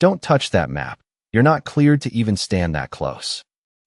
Don't touch that map. You're not cleared to even stand that close.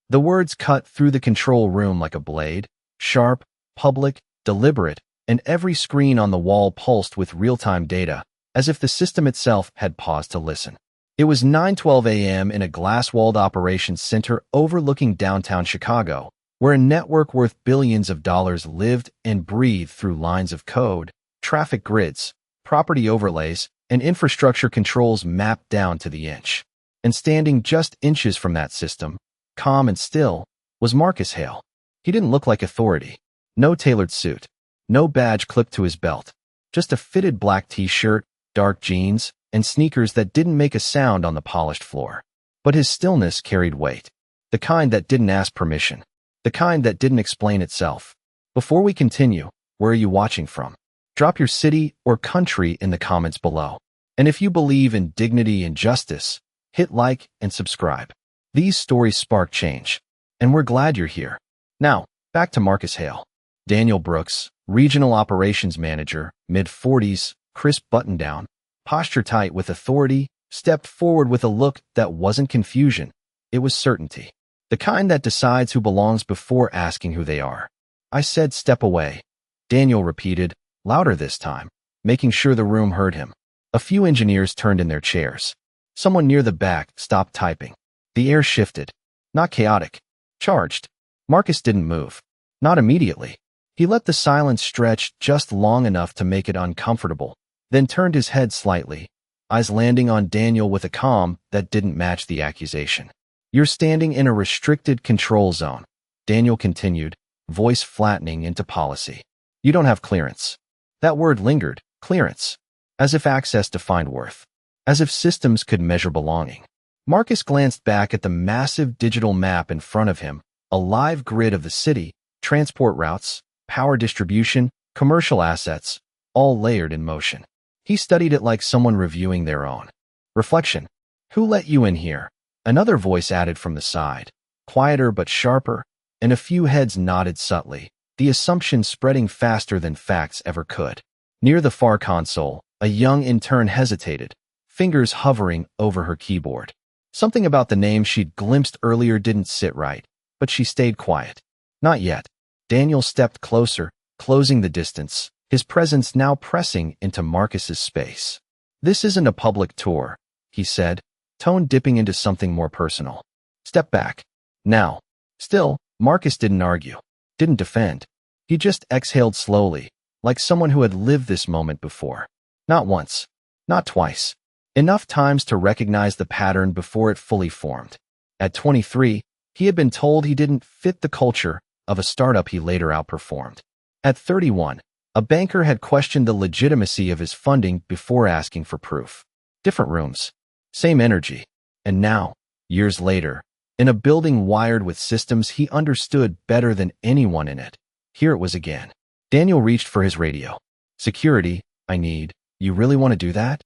The words cut through the control room like a blade, sharp, public, deliberate, and every screen on the wall pulsed with real-time data, as if the system itself had paused to listen. It was 9:12 a.m. in a glass-walled operations center overlooking downtown Chicago, where a network worth billions of dollars lived and breathed through lines of code, traffic grids, property overlays, and infrastructure controls mapped down to the inch. And standing just inches from that system, calm and still, was Marcus Hale. He didn't look like authority. No tailored suit. No badge clipped to his belt. Just a fitted black t-shirt, dark jeans, and sneakers that didn't make a sound on the polished floor. But his stillness carried weight. The kind that didn't ask permission. The kind that didn't explain itself. Before we continue, where are you watching from? Drop your city or country in the comments below. And if you believe in dignity and justice, hit like and subscribe. These stories spark change, and we're glad you're here. Now, back to Marcus Hale. Daniel Brooks, Regional Operations Manager, mid-40s, crisp button-down, posture tight with authority, stepped forward with a look that wasn't confusion. It was certainty. The kind that decides who belongs before asking who they are. I said step away. Daniel repeated, louder this time, making sure the room heard him. A few engineers turned in their chairs. Someone near the back stopped typing. The air shifted. Not chaotic. Charged. Marcus didn't move. Not immediately. He let the silence stretch just long enough to make it uncomfortable, then turned his head slightly, eyes landing on Daniel with a calm that didn't match the accusation. You're standing in a restricted control zone, Daniel continued, voice flattening into policy. You don't have clearance. That word lingered, clearance. As if access defined worth. As if systems could measure belonging. Marcus glanced back at the massive digital map in front of him, a live grid of the city, transport routes, power distribution, commercial assets, all layered in motion. He studied it like someone reviewing their own. Reflection. Who let you in here? Another voice added from the side, quieter but sharper, and a few heads nodded subtly, the assumption spreading faster than facts ever could. Near the far console, a young intern hesitated, fingers hovering over her keyboard. Something about the name she'd glimpsed earlier didn't sit right, but she stayed quiet. Not yet. Daniel stepped closer, closing the distance, his presence now pressing into Marcus's space. This isn't a public tour, he said, tone dipping into something more personal. Step back. Now. Still, Marcus didn't argue, didn't defend. He just exhaled slowly, like someone who had lived this moment before. Not once. Not twice. Enough times to recognize the pattern before it fully formed. At 23, he had been told he didn't fit the culture of a startup he later outperformed. At 31, a banker had questioned the legitimacy of his funding before asking for proof. Different rooms. Same energy. And now, years later, in a building wired with systems he understood better than anyone in it, here it was again. Daniel reached for his radio. Security, I need. You really want to do that?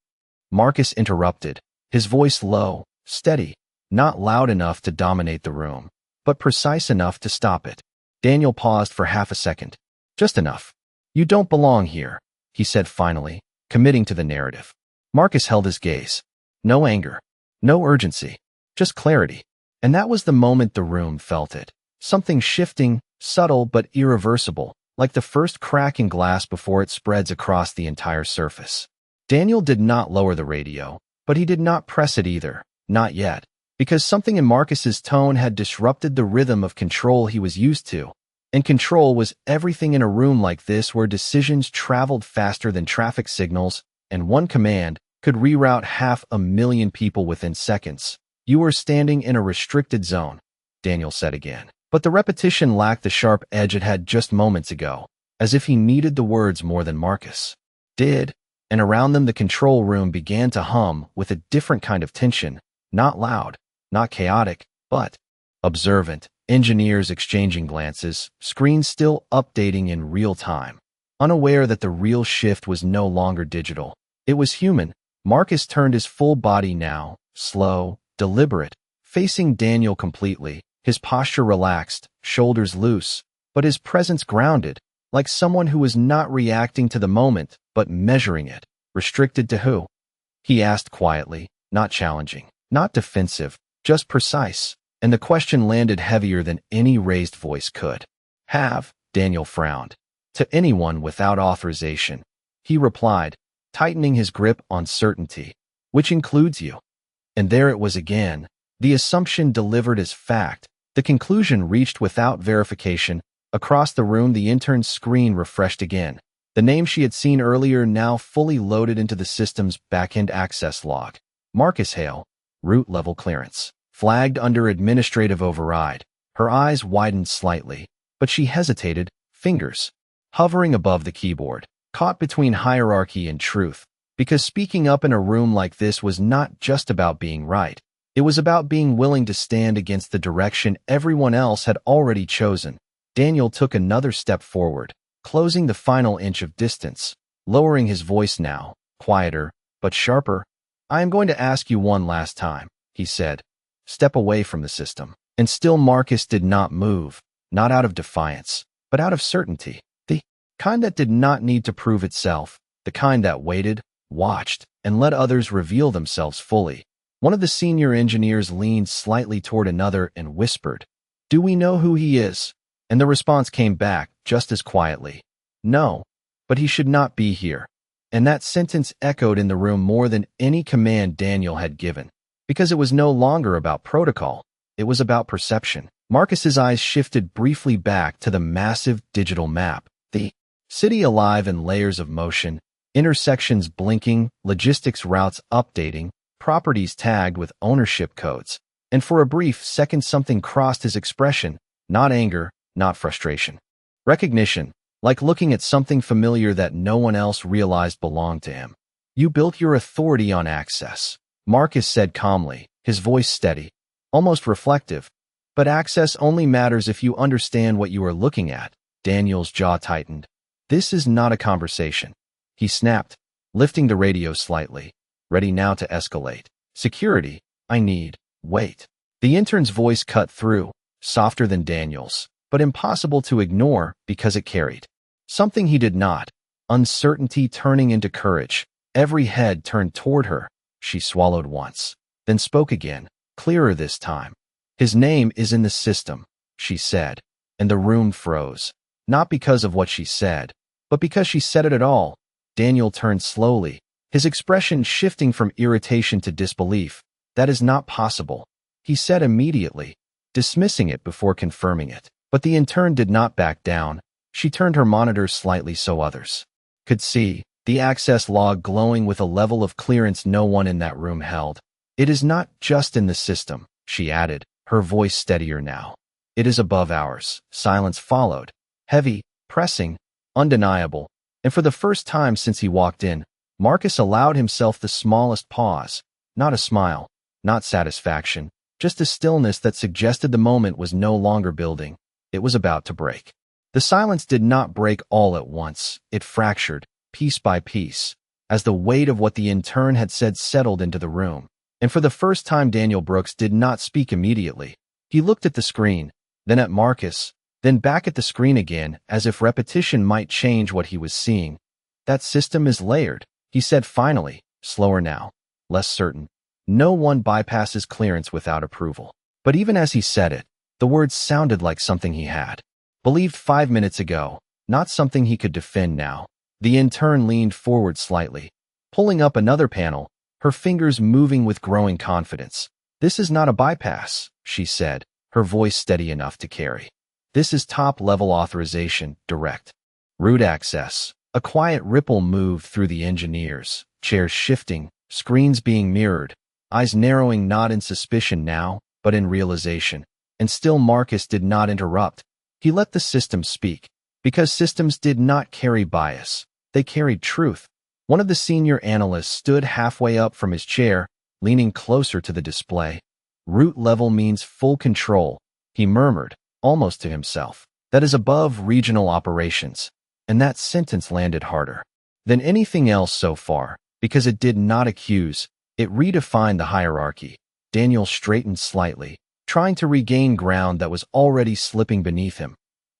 Marcus interrupted, his voice low, steady, not loud enough to dominate the room, but precise enough to stop it. Daniel paused for half a second. Just enough. You don't belong here, he said finally, committing to the narrative. Marcus held his gaze. No anger. No urgency. Just clarity. And that was the moment the room felt it. Something shifting, subtle but irreversible, like the first crack in glass before it spreads across the entire surface. Daniel did not lower the radio, but he did not press it either, not yet, because something in Marcus's tone had disrupted the rhythm of control he was used to. And control was everything in a room like this where decisions traveled faster than traffic signals, and one command could reroute 500,000 people within seconds. You were standing in a restricted zone, Daniel said again. But the repetition lacked the sharp edge it had just moments ago, as if he needed the words more than Marcus did. And around them the control room began to hum with a different kind of tension, not loud, not chaotic, but observant. Engineers exchanging glances, screens still updating in real time, unaware that the real shift was no longer digital. It was human. Marcus turned his full body now, slow, deliberate, facing Daniel completely, his posture relaxed, shoulders loose, but his presence grounded, like someone who was not reacting to the moment, but measuring it. Restricted to who? He asked quietly, Not challenging, not defensive, just precise. And the question landed heavier than any raised voice could have. Daniel frowned. To anyone without authorization, he replied, tightening his grip on certainty, which includes you. And there it was again, the assumption delivered as fact, the conclusion reached without verification. Across the room, the intern's screen refreshed again. The name she had seen earlier now fully loaded into the system's backend access log. Marcus Hale, root level clearance. Flagged under administrative override. Her eyes widened slightly, but she hesitated, fingers hovering above the keyboard, caught between hierarchy and truth, because speaking up in a room like this was not just about being right. It was about being willing to stand against the direction everyone else had already chosen. Daniel took another step forward, closing the final inch of distance, lowering his voice now, quieter, but sharper. I am going to ask you one last time, he said. Step away from the system. And still Marcus did not move, not out of defiance, but out of certainty. The kind that did not need to prove itself, the kind that waited, watched, and let others reveal themselves fully. One of the senior engineers leaned slightly toward another and whispered, "Do we know who he is?" And the response came back, just as quietly, "No, but he should not be here." And that sentence echoed in the room more than any command Daniel had given, because it was no longer about protocol, it was about perception. Marcus's eyes shifted briefly back to the massive digital map, the city alive in layers of motion, intersections blinking, logistics routes updating, properties tagged with ownership codes. And for a brief second something crossed his expression, not anger, not frustration. Recognition, like looking at something familiar that no one else realized belonged to him. You built your authority on access, Marcus said calmly, his voice steady, almost reflective. But access only matters if you understand what you are looking at. Daniel's jaw tightened. This is not a conversation, he snapped, lifting the radio slightly, ready now to escalate. Security, I need. Wait. The intern's voice cut through, softer than Daniel's, but impossible to ignore because it carried something he did not. Uncertainty turning into courage. Every head turned toward her. She swallowed once, then spoke again, clearer this time. His name is in the system, she said, and the room froze. Not because of what she said, but because she said it at all. Daniel turned slowly, his expression shifting from irritation to disbelief. That is not possible, he said immediately, dismissing it before confirming it. But the intern did not back down. She turned her monitor slightly so others could see, the access log glowing with a level of clearance no one in that room held. It is not just in the system, she added, her voice steadier now. It is above ours. Silence followed, heavy, pressing, undeniable, and for the first time since he walked in, Marcus allowed himself the smallest pause, not a smile, not satisfaction, just a stillness that suggested the moment was no longer building. It was about to break. The silence did not break all at once. It fractured, piece by piece, as the weight of what the intern had said settled into the room. And for the first time, Daniel Brooks did not speak immediately. He looked at the screen, then at Marcus, then back at the screen again, as if repetition might change what he was seeing. That system is layered, he said finally, slower now, less certain. No one bypasses clearance without approval. But even as he said it, the words sounded like something he had believed 5 minutes ago, not something he could defend now. The intern leaned forward slightly, pulling up another panel, her fingers moving with growing confidence. This is not a bypass, she said, her voice steady enough to carry. This is top-level authorization, direct. Root access. A quiet ripple moved through the engineers, chairs shifting, screens being mirrored, eyes narrowing not in suspicion now, but in realization. And still Marcus did not interrupt. He let the system speak, because systems did not carry bias. They carried truth. One of the senior analysts stood halfway up from his chair, leaning closer to the display. Root level means full control, he murmured, almost to himself. That is above regional operations. And that sentence landed harder than anything else so far, because it did not accuse, it redefined the hierarchy. Daniel straightened slightly, trying to regain ground that was already slipping beneath him.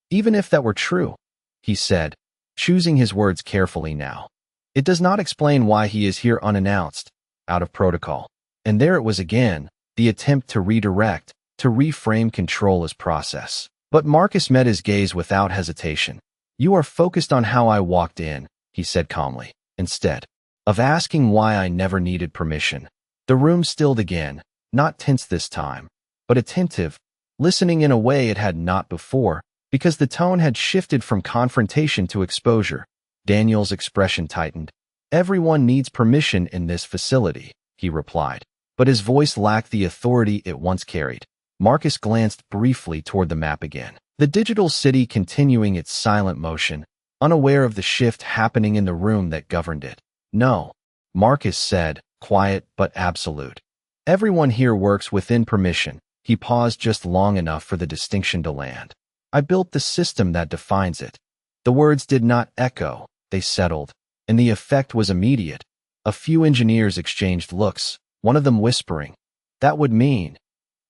Even if that were true, he said, choosing his words carefully now. It does not explain why he is here unannounced, out of protocol. And there it was again, the attempt to redirect, to reframe control as process. But Marcus met his gaze without hesitation. "You are focused on how I walked in," he said calmly, "instead of asking why I never needed permission." The room stilled again, not tense this time, but attentive, listening in a way it had not before, because the tone had shifted from confrontation to exposure. Daniel's expression tightened. "Everyone needs permission in this facility," he replied, but his voice lacked the authority it once carried. Marcus glanced briefly toward the map again. The digital city continuing its silent motion, unaware of the shift happening in the room that governed it. "No," Marcus said, quiet but absolute. "Everyone here works within permission." He paused just long enough for the distinction to land. "I built the system that defines it." The words did not echo, they settled, and the effect was immediate. A few engineers exchanged looks, one of them whispering, "That would mean..."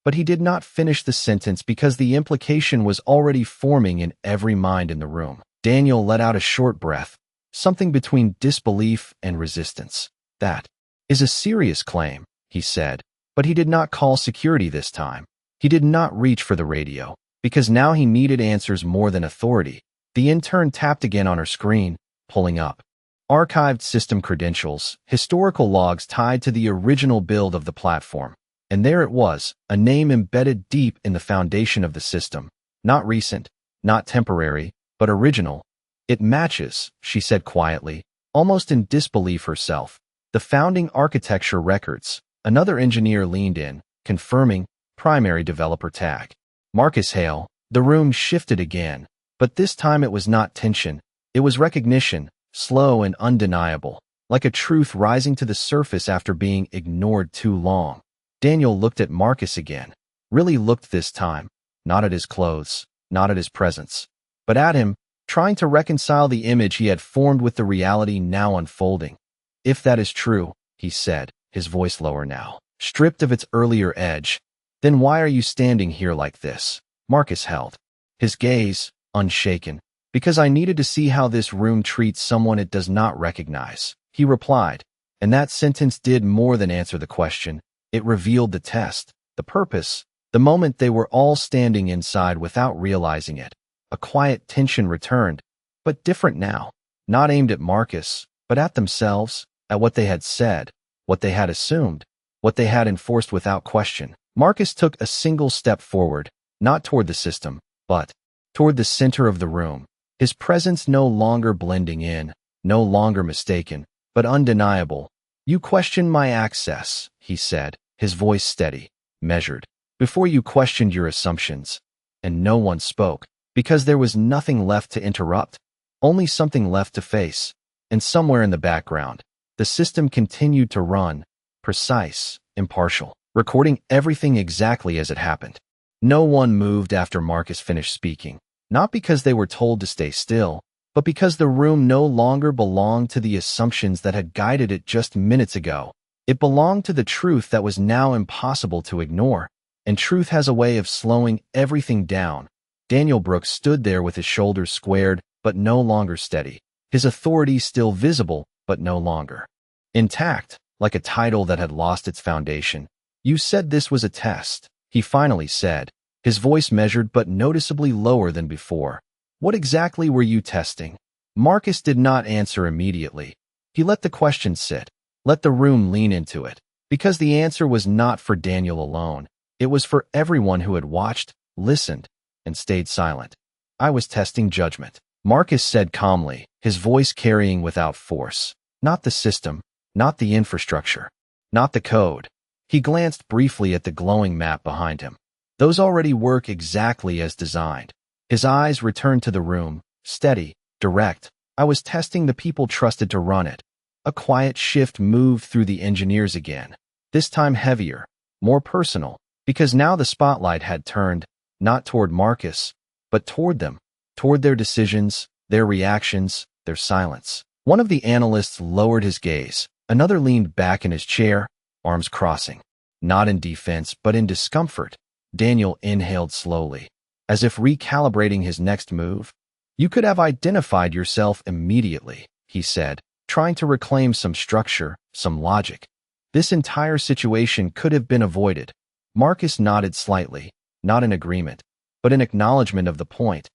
But he did not finish the sentence because the implication was already forming in every mind in the room. Daniel let out a short breath, something between disbelief and resistance. "That is a serious claim," he said, but he did not call security this time. He did not reach for the radio, because now he needed answers more than authority. The intern tapped again on her screen, pulling up archived system credentials, historical logs tied to the original build of the platform. And there it was, a name embedded deep in the foundation of the system. Not recent, not temporary, but original. "It matches," she said quietly, almost in disbelief herself. "The founding architecture records." Another engineer leaned in, confirming, "Primary developer tag." Marcus Hale. The room shifted again, but this time it was not tension. It was recognition, slow and undeniable, like a truth rising to the surface after being ignored too long. Daniel looked at Marcus again, really looked this time, not at his clothes, not at his presence, but at him, trying to reconcile the image he had formed with the reality now unfolding. "If that is true," he said, his voice lower now, stripped of its earlier edge, "then why are you standing here like this?" Marcus held his gaze, unshaken. "Because I needed to see how this room treats someone it does not recognize," he replied, and that sentence did more than answer the question. It revealed the test, the purpose, the moment they were all standing inside without realizing it. A quiet tension returned, but different now, not aimed at Marcus, but at themselves, at what they had said, what they had assumed, what they had enforced without question. Marcus took a single step forward, not toward the system, but toward the center of the room, his presence no longer blending in, no longer mistaken, but undeniable. "You question my access," he said, his voice steady, measured, "before you questioned your assumptions." And no one spoke, because there was nothing left to interrupt, only something left to face. And somewhere in the background, the system continued to run, precise, impartial, recording everything exactly as it happened. No one moved after Marcus finished speaking, not because they were told to stay still, but because the room no longer belonged to the assumptions that had guided it just minutes ago. It belonged to the truth that was now impossible to ignore, and truth has a way of slowing everything down. Daniel Brooks stood there with his shoulders squared, but no longer steady, his authority still visible, but no longer intact, like a title that had lost its foundation. "You said this was a test," he finally said, his voice measured but noticeably lower than before. "What exactly were you testing?" Marcus did not answer immediately. He let the question sit, let the room lean into it, because the answer was not for Daniel alone. It was for everyone who had watched, listened, and stayed silent. "I was testing judgment," Marcus said calmly, his voice carrying without force. "Not the system, not the infrastructure, not the code." He glanced briefly at the glowing map behind him. "Those already work exactly as designed." His eyes returned to the room, steady, direct. "I was testing the people trusted to run it." A quiet shift moved through the engineers again, this time heavier, more personal, because now the spotlight had turned, not toward Marcus, but toward them, toward their decisions, their reactions, their silence. One of the analysts lowered his gaze, another leaned back in his chair, arms crossing, not in defense but in discomfort. Daniel inhaled slowly, as if recalibrating his next move. "You could have identified yourself immediately," he said, trying to reclaim some structure, some logic. This entire situation could have been avoided. Marcus nodded slightly, not in agreement, but in acknowledgement of the point.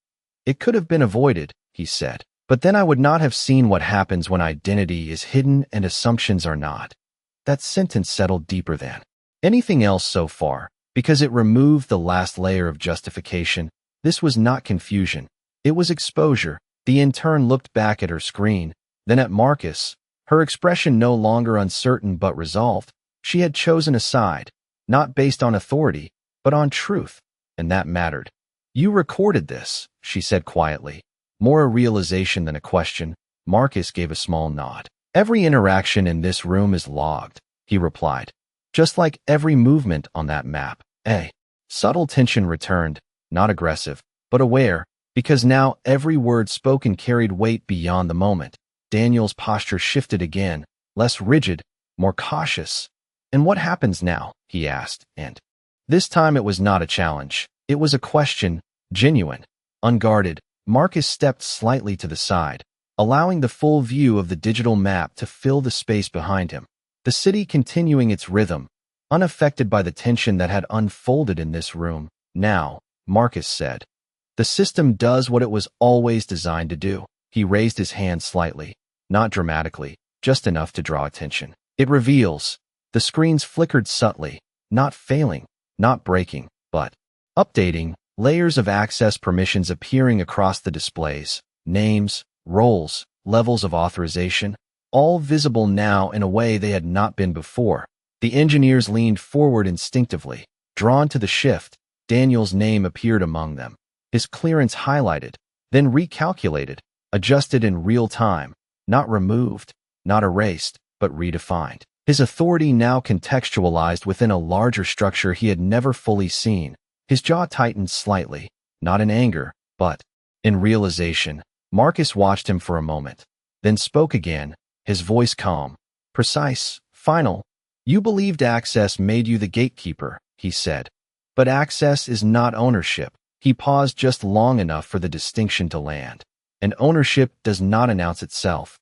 It could have been avoided, he said. But then I would not have seen what happens when identity is hidden and assumptions are not. That sentence settled deeper than anything else so far, because it removed the last layer of justification. This was not confusion. It was exposure. The intern looked back at her screen, then at Marcus, her expression no longer uncertain but resolved. She had chosen a side, not based on authority, but on truth, and that mattered. You recorded this, she said quietly. More a realization than a question. Marcus gave a small nod. Every interaction in this room is logged, he replied. Just like every movement on that map. Subtle tension returned, not aggressive, but aware, because now every word spoken carried weight beyond the moment. Daniel's posture shifted again, less rigid, more cautious. And what happens now? He asked, and this time it was not a challenge. It was a question, genuine, unguarded. Marcus stepped slightly to the side, allowing the full view of the digital map to fill the space behind him. The city continuing its rhythm, unaffected by the tension that had unfolded in this room. Now, Marcus said, the system does what it was always designed to do. He raised his hand slightly, not dramatically, just enough to draw attention. It reveals. The screens flickered subtly, not failing, not breaking, but updating. Layers of access permissions appearing across the displays, names, roles, levels of authorization, all visible now in a way they had not been before. The engineers leaned forward instinctively, drawn to the shift. Daniel's name appeared among them, his clearance highlighted, then recalculated, adjusted in real time, not removed, not erased, but redefined. His authority now contextualized within a larger structure he had never fully seen. His jaw tightened slightly, not in anger, but in realization. Marcus watched him for a moment, then spoke again, his voice calm, precise, final. You believed access made you the gatekeeper, he said. But access is not ownership. He paused just long enough for the distinction to land. And ownership does not announce itself.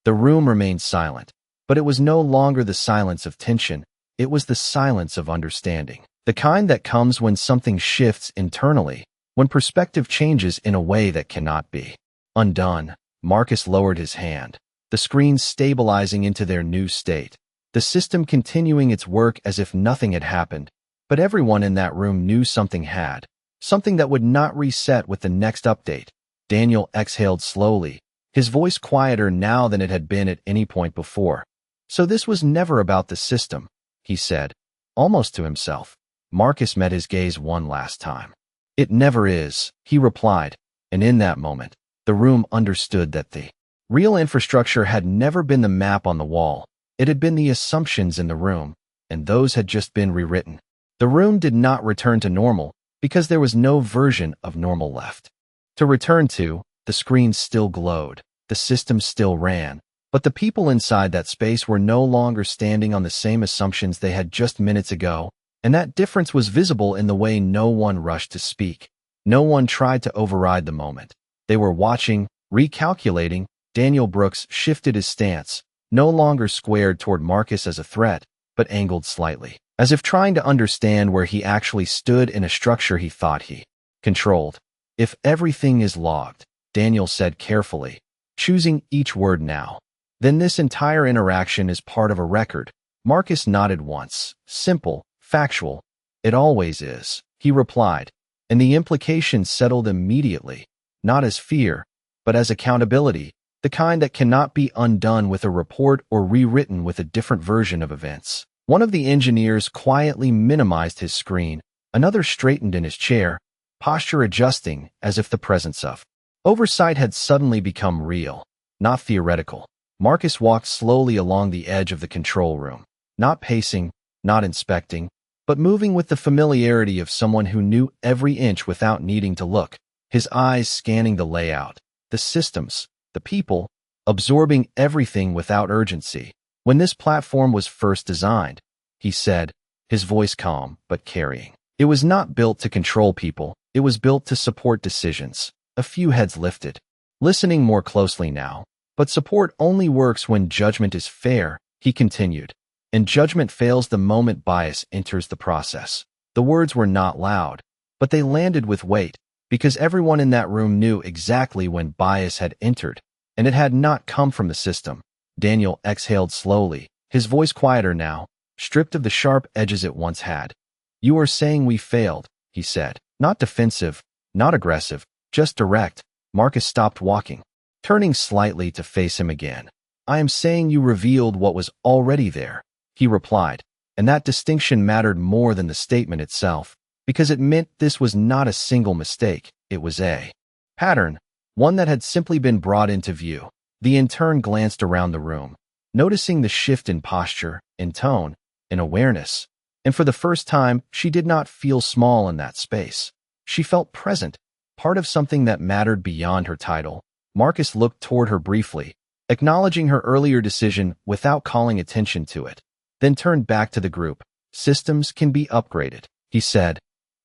The room remained silent, but it was no longer the silence of tension. It was the silence of understanding. The kind that comes when something shifts internally, when perspective changes in a way that cannot be undone. Marcus lowered his hand, the screens stabilizing into their new state, the system continuing its work as if nothing had happened. But everyone in that room knew something had, something that would not reset with the next update. Daniel exhaled slowly, his voice quieter now than it had been at any point before. So this was never about the system, he said, almost to himself. Marcus met his gaze one last time. It never is, he replied, and in that moment, the room understood that the real infrastructure had never been the map on the wall. It had been the assumptions in the room, and those had just been rewritten. The room did not return to normal because there was no version of normal left to return to. The screens still glowed, the system still ran, but the people inside that space were no longer standing on the same assumptions they had just minutes ago. And that difference was visible in the way no one rushed to speak. No one tried to override the moment. They were watching, recalculating. Daniel Brooks shifted his stance, no longer squared toward Marcus as a threat, but angled slightly, as if trying to understand where he actually stood in a structure he thought he controlled. If everything is logged, Daniel said carefully, choosing each word now, then this entire interaction is part of a record. Marcus nodded once, simple, factual. It always is, he replied, and the implication settled immediately, not as fear, but as accountability, the kind that cannot be undone with a report or rewritten with a different version of events. One of the engineers quietly minimized his screen, another straightened in his chair, posture adjusting as if the presence of oversight had suddenly become real, not theoretical. Marcus walked slowly along the edge of the control room, not pacing, not inspecting, but moving with the familiarity of someone who knew every inch without needing to look, his eyes scanning the layout, the systems, the people, absorbing everything without urgency. When this platform was first designed, he said, his voice calm but carrying, it was not built to control people, it was built to support decisions. A few heads lifted, listening more closely now. But support only works when judgment is fair, he continued. and judgment fails the moment bias enters the process. The words were not loud, but they landed with weight, because everyone in that room knew exactly when bias had entered, and it had not come from the system. Daniel exhaled slowly, his voice quieter now, stripped of the sharp edges it once had. "You are saying we failed," he said. Not defensive, not aggressive, just direct. Marcus stopped walking, turning slightly to face him again. "I am saying you revealed what was already there," he replied, and that distinction mattered more than the statement itself, because it meant this was not a single mistake, it was a pattern, one that had simply been brought into view. The intern glanced around the room, noticing the shift in posture, in tone, in awareness, and for the first time, she did not feel small in that space. She felt present, part of something that mattered beyond her title. Marcus looked toward her briefly, acknowledging her earlier decision without calling attention to it, then turned back to the group. "Systems can be upgraded," he said.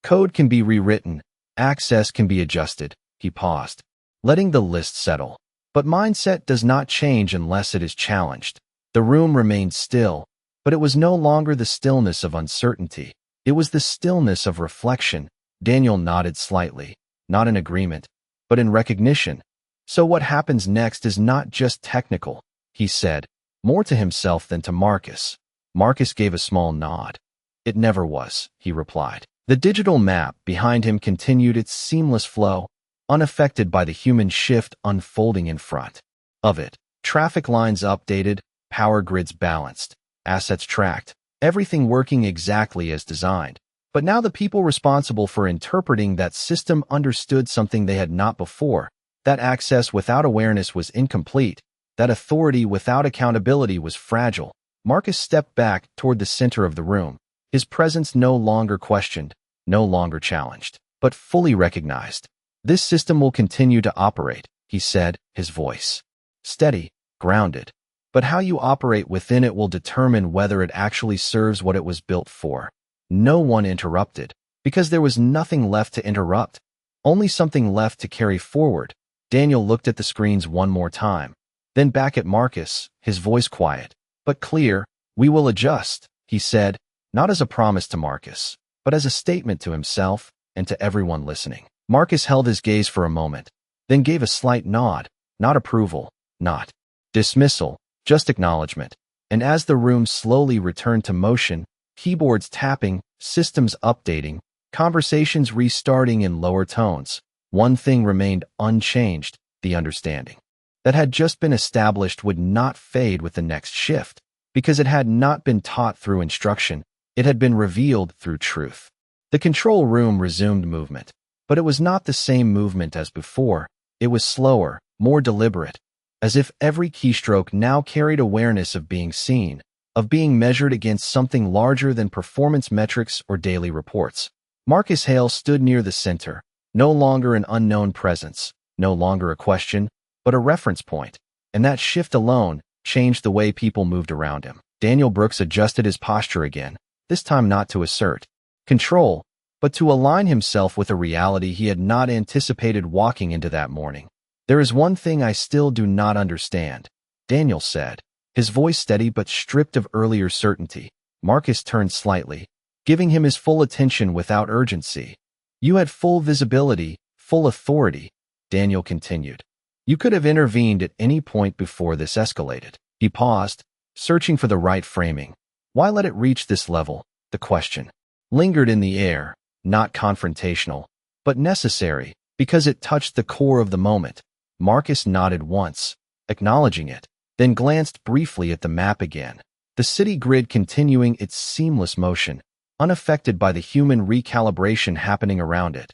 "Code can be rewritten, access can be adjusted." He paused, letting the list settle. But mindset does not change unless it is challenged. The room remained still, but it was no longer the stillness of uncertainty. It was the stillness of reflection. Daniel nodded slightly, not in agreement, but in recognition. "So what happens next is not just technical," he said, more to himself than to Marcus. Marcus gave a small nod. "It never was," he replied. The digital map behind him continued its seamless flow, unaffected by the human shift unfolding in front of it. Traffic lines updated, power grids balanced, assets tracked, everything working exactly as designed. But now the people responsible for interpreting that system understood something they had not before. That access without awareness was incomplete. That authority without accountability was fragile. Marcus stepped back toward the center of the room, his presence no longer questioned, no longer challenged, but fully recognized. "This system will continue to operate," he said, his voice steady, grounded. "But how you operate within it will determine whether it actually serves what it was built for." No one interrupted, because there was nothing left to interrupt, only something left to carry forward. Daniel looked at the screens one more time, then back at Marcus, his voice quiet, but clear. "We will adjust," he said, not as a promise to Marcus, but as a statement to himself and to everyone listening. Marcus held his gaze for a moment, then gave a slight nod, not approval, not dismissal, just acknowledgement. And as the room slowly returned to motion, keyboards tapping, systems updating, conversations restarting in lower tones, one thing remained unchanged: the understanding that had just been established would not fade with the next shift, because it had not been taught through instruction, it had been revealed through truth. The control room resumed movement, but it was not the same movement as before. It was slower, more deliberate, as if every keystroke now carried awareness of being seen, of being measured against something larger than performance metrics or daily reports. Marcus Hale stood near the center, no longer an unknown presence, no longer a question, but a reference point, and that shift alone changed the way people moved around him. Daniel Brooks adjusted his posture again, this time not to assert control, but to align himself with a reality he had not anticipated walking into that morning. "There is one thing I still do not understand," Daniel said, his voice steady but stripped of earlier certainty. Marcus turned slightly, giving him his full attention without urgency. "You had full visibility, full authority," Daniel continued. "You could have intervened at any point before this escalated." He paused, searching for the right framing. Why let it reach this level? The question lingered in the air, not confrontational, but necessary, because it touched the core of the moment. Marcus nodded once, acknowledging it, then glanced briefly at the map again. The city grid continuing its seamless motion, unaffected by the human recalibration happening around it.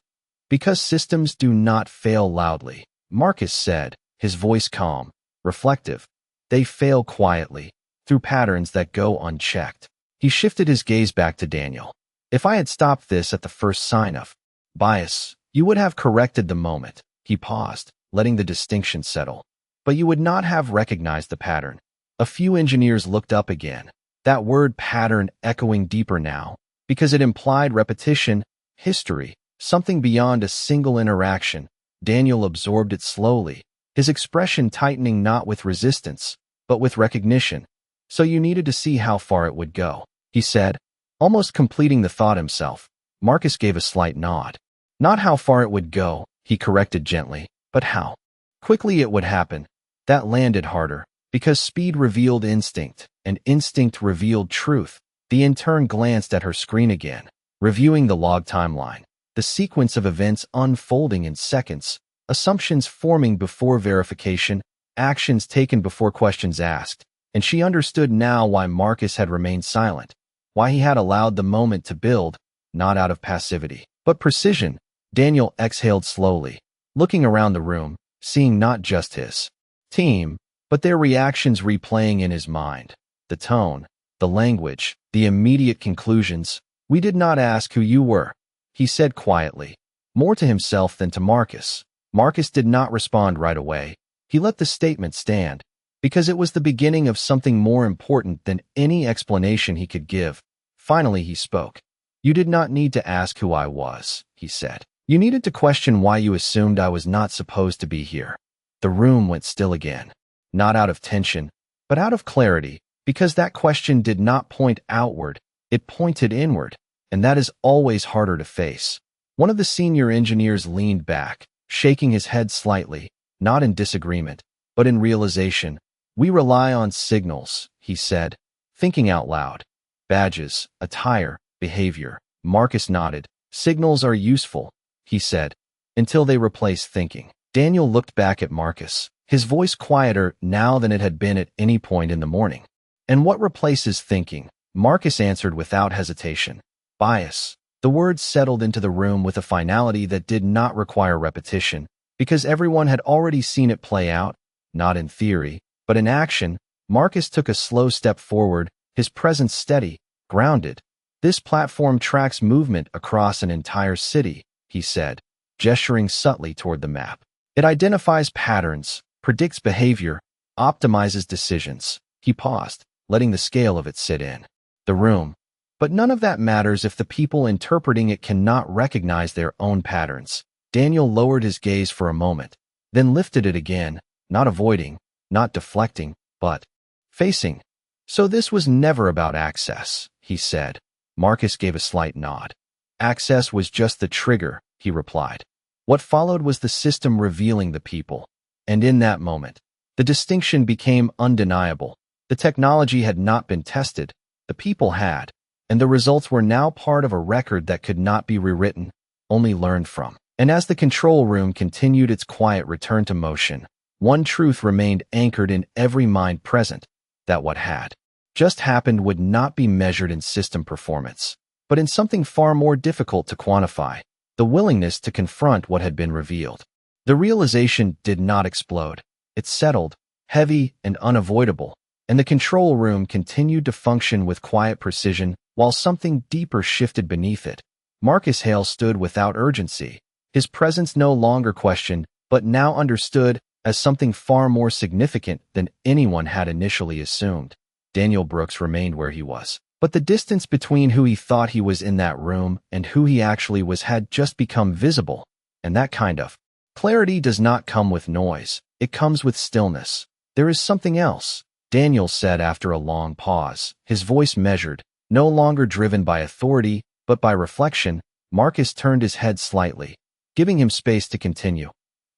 "Because systems do not fail loudly," Marcus said, his voice calm, reflective. "They fail quietly, through patterns that go unchecked." He shifted his gaze back to Daniel. "If I had stopped this at the first sign of bias, you would have corrected the moment." He paused, letting the distinction settle. "But you would not have recognized the pattern." A few engineers looked up again, that word pattern echoing deeper now, because it implied repetition, history, something beyond a single interaction. Daniel absorbed it slowly, his expression tightening not with resistance, but with recognition. So you needed to see how far it would go, he said, almost completing the thought himself. Marcus gave a slight nod. Not how far it would go, he corrected gently, but how quickly it would happen. That landed harder, because speed revealed instinct, and instinct revealed truth. The intern glanced at her screen again, reviewing the log timeline, the sequence of events unfolding in seconds, assumptions forming before verification, actions taken before questions asked, and she understood now why Marcus had remained silent, why he had allowed the moment to build, not out of passivity, but precision. Daniel exhaled slowly, looking around the room, seeing not just his team, but their reactions replaying in his mind. The tone, the language, the immediate conclusions. We did not ask who you were, he said quietly, more to himself than to Marcus. Marcus did not respond right away. He let the statement stand, because it was the beginning of something more important than any explanation he could give. Finally he spoke. You did not need to ask who I was, he said. You needed to question why you assumed I was not supposed to be here. The room went still again, not out of tension, but out of clarity, because that question did not point outward, it pointed inward, and that is always harder to face. One of the senior engineers leaned back, shaking his head slightly, not in disagreement, but in realization. We rely on signals, he said, thinking out loud. Badges, attire, behavior. Marcus nodded. Signals are useful, he said, until they replace thinking. Daniel looked back at Marcus, his voice quieter now than it had been at any point in the morning. And what replaces thinking? Marcus answered without hesitation. Bias. The words settled into the room with a finality that did not require repetition, because everyone had already seen it play out, not in theory, but in action. Marcus took a slow step forward, his presence steady, grounded. This platform tracks movement across an entire city, he said, gesturing subtly toward the map. It identifies patterns, predicts behavior, optimizes decisions. He paused, letting the scale of it sit in the room. But none of that matters if the people interpreting it cannot recognize their own patterns. Daniel lowered his gaze for a moment, then lifted it again, not avoiding, not deflecting, but facing. So this was never about access, he said. Marcus gave a slight nod. Access was just the trigger, he replied. What followed was the system revealing the people. And in that moment, the distinction became undeniable. The technology had not been tested, the people had, and the results were now part of a record that could not be rewritten, only learned from. And as the control room continued its quiet return to motion, one truth remained anchored in every mind present, that what had just happened would not be measured in system performance, but in something far more difficult to quantify, the willingness to confront what had been revealed. The realization did not explode. It settled, heavy and unavoidable, and the control room continued to function with quiet precision while something deeper shifted beneath it. Marcus Hale stood without urgency, his presence no longer questioned, but now understood as something far more significant than anyone had initially assumed. Daniel Brooks remained where he was, but the distance between who he thought he was in that room and who he actually was had just become visible, and that kind of clarity does not come with noise, it comes with stillness. There is something else, Daniel said after a long pause, his voice measured, no longer driven by authority, but by reflection. Marcus turned his head slightly, giving him space to continue.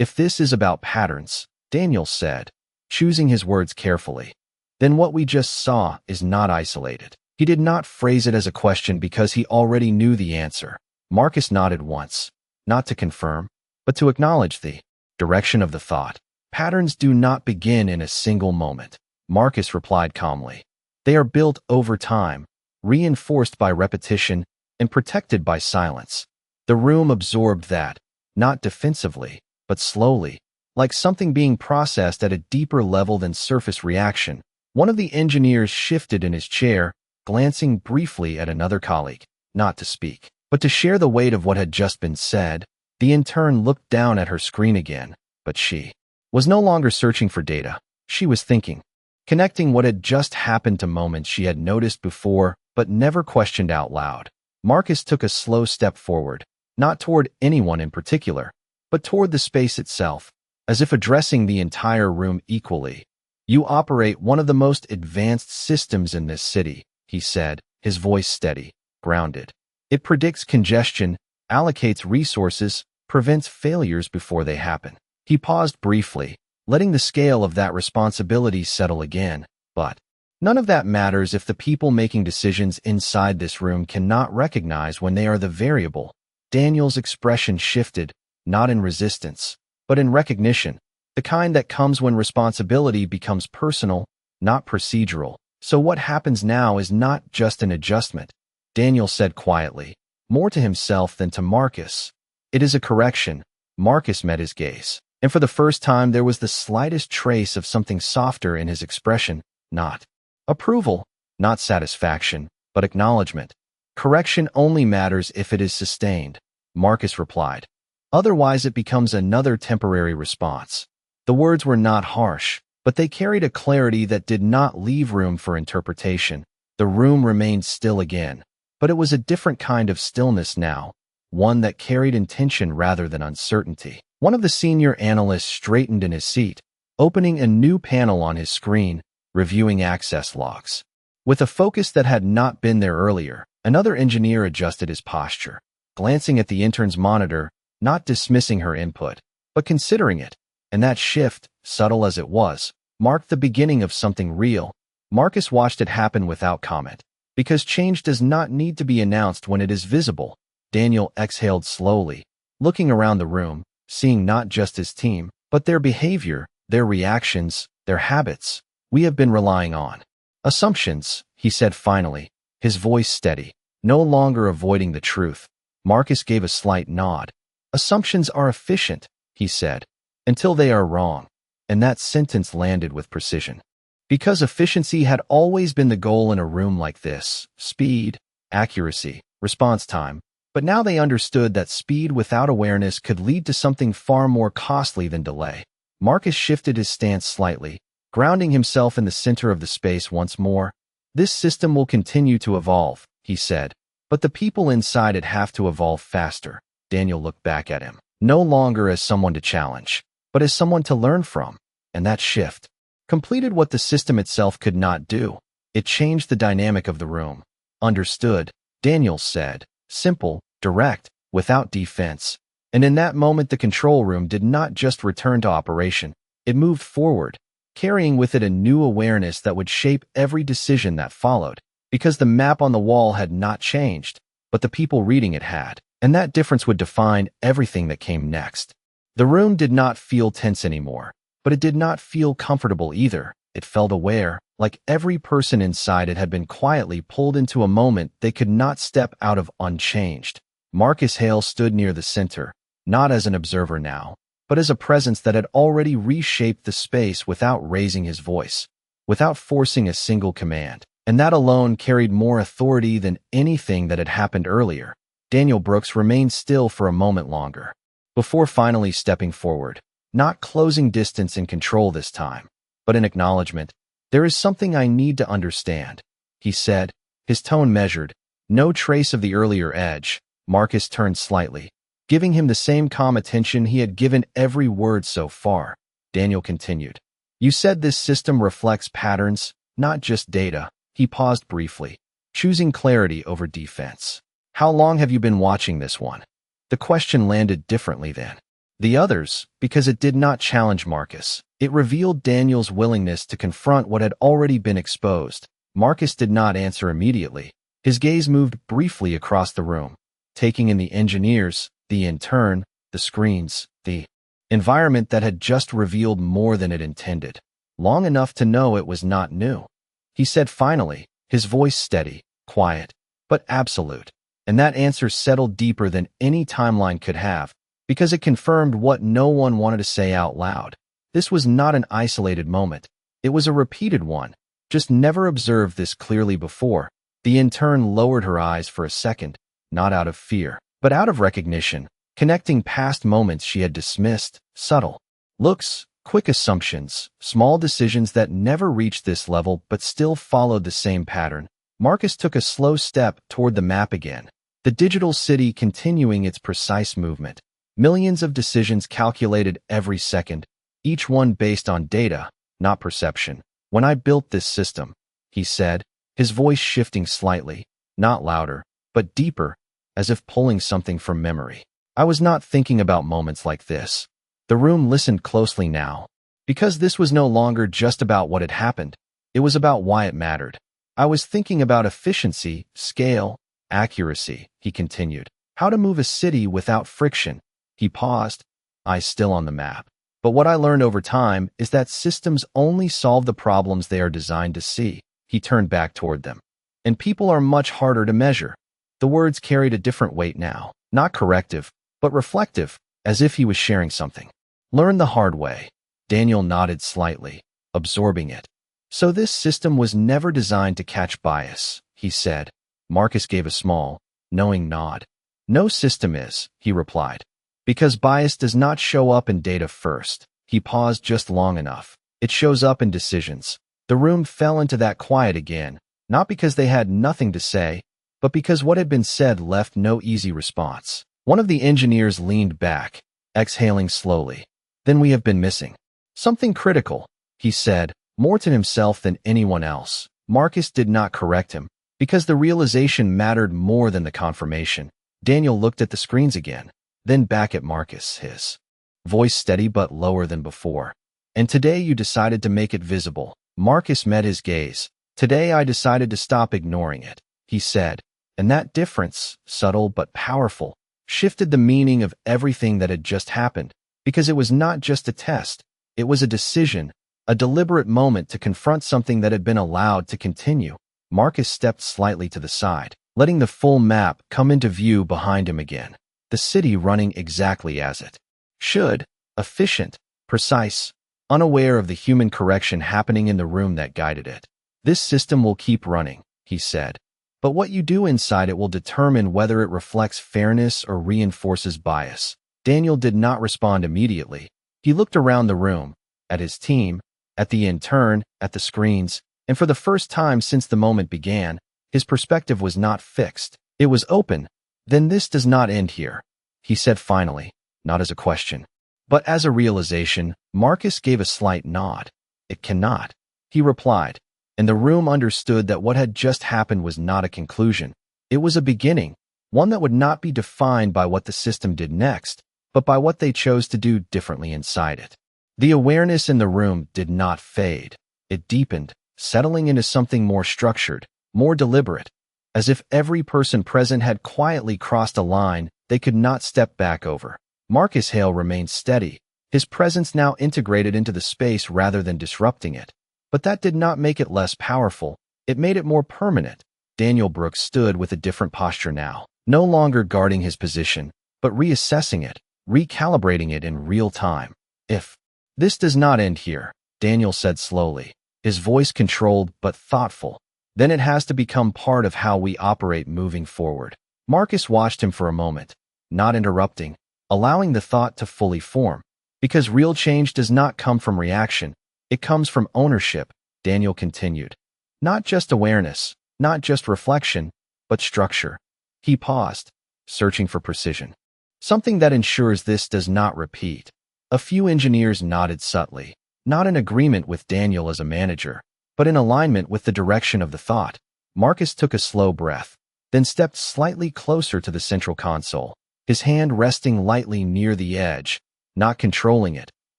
If this is about patterns, Daniel said, choosing his words carefully, then what we just saw is not isolated. He did not phrase it as a question because he already knew the answer. Marcus nodded once, not to confirm, but to acknowledge the direction of the thought. Patterns do not begin in a single moment, Marcus replied calmly. They are built over time, reinforced by repetition, and protected by silence. The room absorbed that, not defensively, but slowly, like something being processed at a deeper level than surface reaction. One of the engineers shifted in his chair, glancing briefly at another colleague, not to speak, but to share the weight of what had just been said. The intern looked down at her screen again, but she was no longer searching for data. She was thinking, connecting what had just happened to moments she had noticed before, but never questioned out loud. Marcus took a slow step forward, not toward anyone in particular, but toward the space itself, as if addressing the entire room equally. You operate one of the most advanced systems in this city, he said, his voice steady, grounded. It predicts congestion, allocates resources, prevents failures before they happen. He paused briefly, letting the scale of that responsibility settle again. But none of that matters if the people making decisions inside this room cannot recognize when they are the variable. Daniel's expression shifted, not in resistance, but in recognition, the kind that comes when responsibility becomes personal, not procedural. So what happens now is not just an adjustment, Daniel said quietly, more to himself than to Marcus. It is a correction. Marcus met his gaze, and for the first time there was the slightest trace of something softer in his expression, not approval, not satisfaction, but acknowledgement. Correction only matters if it is sustained, Marcus replied. Otherwise it becomes another temporary response. The words were not harsh, but they carried a clarity that did not leave room for interpretation. The room remained still again, but it was a different kind of stillness now, one that carried intention rather than uncertainty. One of the senior analysts straightened in his seat, opening a new panel on his screen, reviewing access logs. With a focus that had not been there earlier, another engineer adjusted his posture, glancing at the intern's monitor, not dismissing her input, but considering it. And that shift, subtle as it was, marked the beginning of something real. Marcus watched it happen without comment, because change does not need to be announced when it is visible. Daniel exhaled slowly, looking around the room, seeing not just his team, but their behavior, their reactions, their habits. We have been relying on assumptions, he said finally, his voice steady, no longer avoiding the truth. Marcus gave a slight nod. Assumptions are efficient, he said, until they are wrong. And that sentence landed with precision. Because efficiency had always been the goal in a room like this, speed, accuracy, response time. But now they understood that speed without awareness could lead to something far more costly than delay. Marcus shifted his stance slightly, grounding himself in the center of the space once more. This system will continue to evolve, he said, but the people inside it have to evolve faster. Daniel looked back at him, no longer as someone to challenge, but as someone to learn from. And that shift completed what the system itself could not do. It changed the dynamic of the room. Understood, Daniel said, simple, direct, without defense. And in that moment the control room did not just return to operation, it moved forward, carrying with it a new awareness that would shape every decision that followed, because the map on the wall had not changed, but the people reading it had, and that difference would define everything that came next. The room did not feel tense anymore, but it did not feel comfortable either. It felt aware, like every person inside it had been quietly pulled into a moment they could not step out of unchanged. Marcus Hale stood near the center, not as an observer now, but as a presence that had already reshaped the space without raising his voice, without forcing a single command. And that alone carried more authority than anything that had happened earlier. Daniel Brooks remained still for a moment longer, before finally stepping forward, not closing distance in control this time, but in acknowledgement. There is something I need to understand, he said, his tone measured, no trace of the earlier edge. Marcus turned slightly, giving him the same calm attention he had given every word so far. Daniel continued, you said this system reflects patterns, not just data. He paused briefly, choosing clarity over defense. How long have you been watching this one? The question landed differently than the others, because it did not challenge Marcus. It revealed Daniel's willingness to confront what had already been exposed. Marcus did not answer immediately. His gaze moved briefly across the room, taking in the engineers, the intern, the screens, the environment that had just revealed more than it intended, long enough to know it was not new. He said finally, his voice steady, quiet, but absolute. And that answer settled deeper than any timeline could have, because it confirmed what no one wanted to say out loud. This was not an isolated moment. It was a repeated one, just never observed this clearly before. The intern lowered her eyes for a second, not out of fear, but out of recognition, connecting past moments she had dismissed, subtle looks, quick assumptions, small decisions that never reached this level but still followed the same pattern. Marcus took a slow step toward the map again, the digital city continuing its precise movement. Millions of decisions calculated every second, each one based on data, not perception. When I built this system, he said, his voice shifting slightly, not louder, but deeper, as if pulling something from memory. I was not thinking about moments like this. The room listened closely now, because this was no longer just about what had happened. It was about why it mattered. I was thinking about efficiency, scale, accuracy, he continued. How to move a city without friction. He paused, eyes still on the map. But what I learned over time is that systems only solve the problems they are designed to see. He turned back toward them. And people are much harder to measure. The words carried a different weight now, not corrective, but reflective, as if he was sharing something. Learn the hard way. Daniel nodded slightly, absorbing it. So this system was never designed to catch bias, he said. Marcus gave a small, knowing nod. No system is, he replied. Because bias does not show up in data first. He paused just long enough. It shows up in decisions. The room fell into that quiet again, not because they had nothing to say, but because what had been said left no easy response. One of the engineers leaned back, exhaling slowly. Then we have been missing something critical, he said, more to himself than anyone else. Marcus did not correct him, because the realization mattered more than the confirmation. Daniel looked at the screens again, then back at Marcus, his voice steady but lower than before. And today you decided to make it visible. Marcus met his gaze. Today I decided to stop ignoring it, he said. And that difference, subtle but powerful, shifted the meaning of everything that had just happened, because it was not just a test. It was a decision, a deliberate moment to confront something that had been allowed to continue. Marcus stepped slightly to the side, letting the full map come into view behind him again. The city running exactly as it should, efficient, precise, unaware of the human correction happening in the room that guided it. This system will keep running, he said. But what you do inside it will determine whether it reflects fairness or reinforces bias. Daniel did not respond immediately. He looked around the room, at his team, at the intern, at the screens, and for the first time since the moment began, his perspective was not fixed. It was open. Then this does not end here, he said finally, not as a question, but as a realization. Marcus gave a slight nod. It cannot, he replied, and the room understood that what had just happened was not a conclusion. It was a beginning, one that would not be defined by what the system did next, but by what they chose to do differently inside it. The awareness in the room did not fade. It deepened, settling into something more structured, more deliberate, as if every person present had quietly crossed a line they could not step back over. Marcus Hale remained steady, his presence now integrated into the space rather than disrupting it. But that did not make it less powerful, it made it more permanent. Daniel Brooks stood with a different posture now, no longer guarding his position, but reassessing it, recalibrating it in real time. If this does not end here, Daniel said slowly, his voice controlled but thoughtful, then it has to become part of how we operate moving forward. Marcus watched him for a moment, not interrupting, allowing the thought to fully form. Because real change does not come from reaction, it comes from ownership, Daniel continued. Not just awareness, not just reflection, but structure. He paused, searching for precision. Something that ensures this does not repeat. A few engineers nodded subtly, not in agreement with Daniel as a manager, but in alignment with the direction of the thought. Marcus took a slow breath, then stepped slightly closer to the central console, his hand resting lightly near the edge, not controlling it,